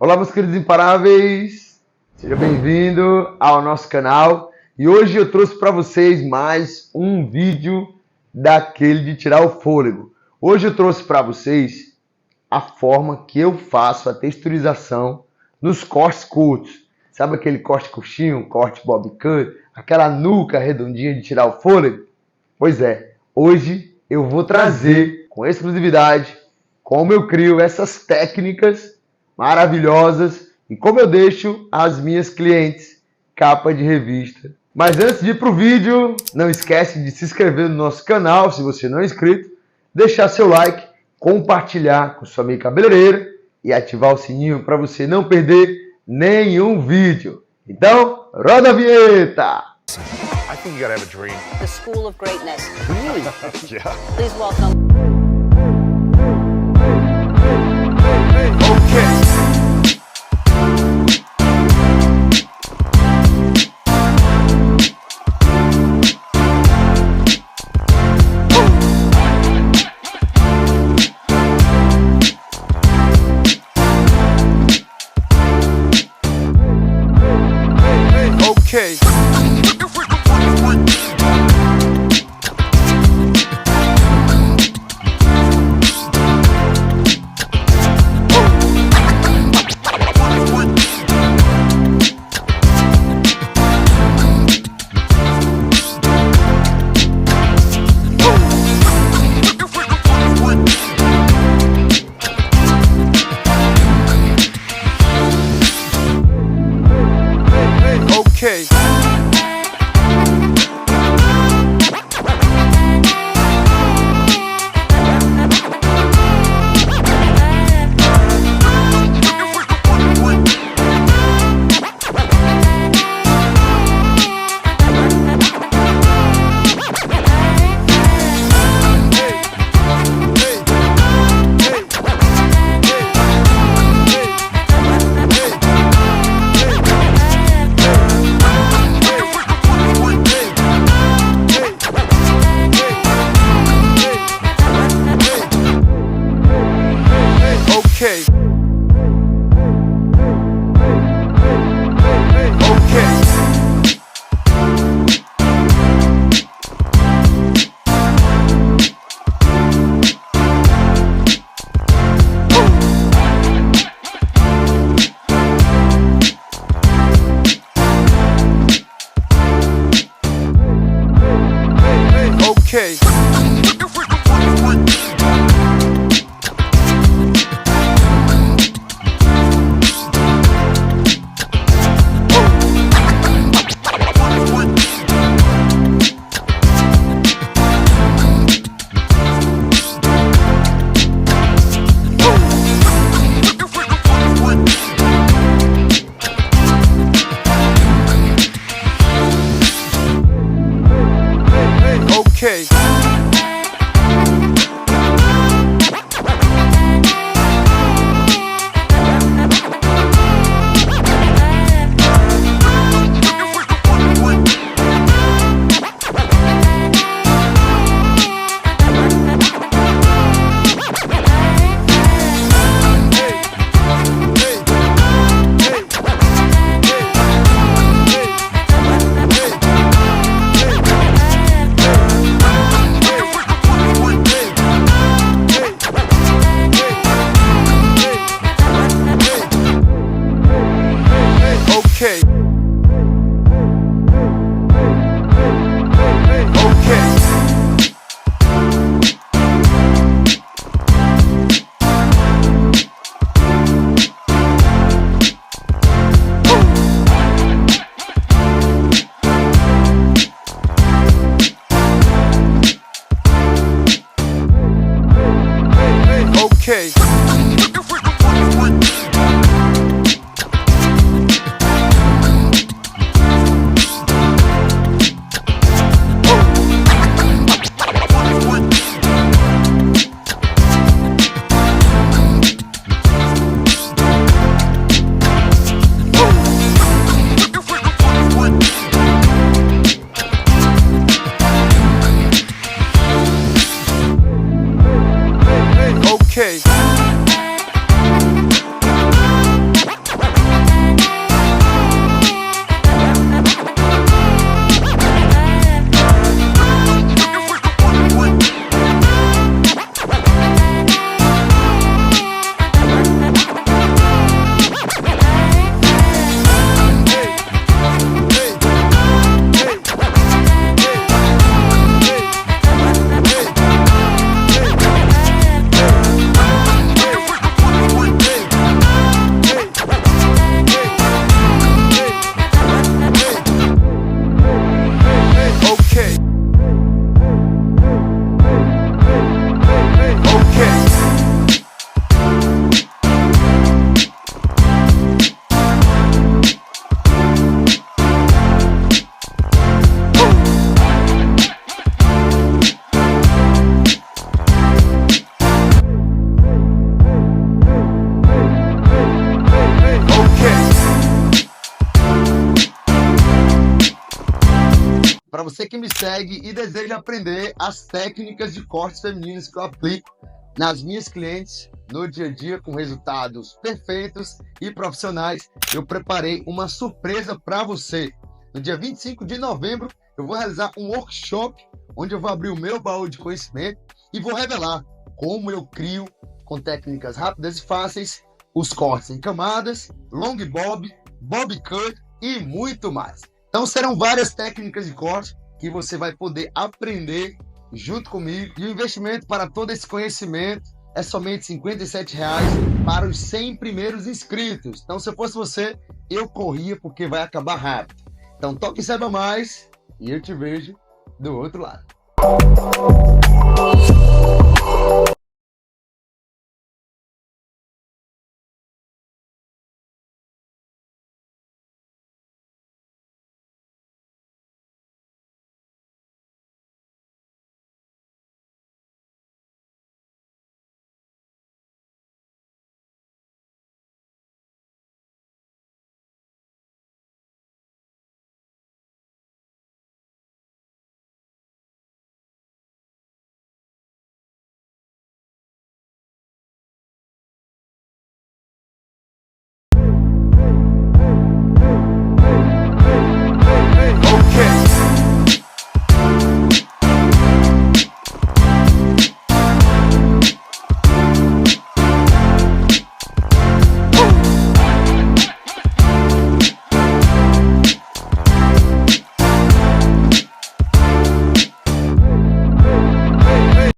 Olá, meus queridos imparáveis, seja bem-vindo ao nosso canal e hoje eu trouxe para vocês mais um vídeo daquele de tirar o fôlego. Hoje eu trouxe para vocês a forma que eu faço a texturização nos cortes curtos. Sabe aquele corte coxinho, corte bob cut, aquela nuca redondinha de tirar o fôlego? Pois é, hoje eu vou trazer com exclusividade como eu crio essas técnicas maravilhosas e como eu deixo as minhas clientes capa de revista. Mas antes de ir para o vídeo, não esquece de se inscrever no nosso canal, se você não é inscrito, deixar seu like, compartilhar com sua amiga cabeleireira e ativar o sininho para você não perder nenhum vídeo. Então, roda a vinheta! I think you gotta have a dream. The School of Greatness. Really? Yeah. Please welcome. Okay. Okay. Okay. Okay. Okay. Okay. Okay. Okay. Okay. você que me segue e deseja aprender as técnicas de cortes femininos que eu aplico nas minhas clientes no dia a dia com resultados perfeitos e profissionais, eu preparei uma surpresa para você. No dia 25 de novembro, eu vou realizar um workshop onde eu vou abrir o meu baú de conhecimento e vou revelar como eu crio, com técnicas rápidas e fáceis, os cortes em camadas, long bob, bob cut e muito mais. Então serão várias técnicas de corte que você vai poder aprender junto comigo. E o investimento para todo esse conhecimento é somente R$ 57 para os 100 primeiros inscritos. Então se eu fosse você, eu corria porque vai acabar rápido. Então toque e saiba mais e eu te vejo do outro lado.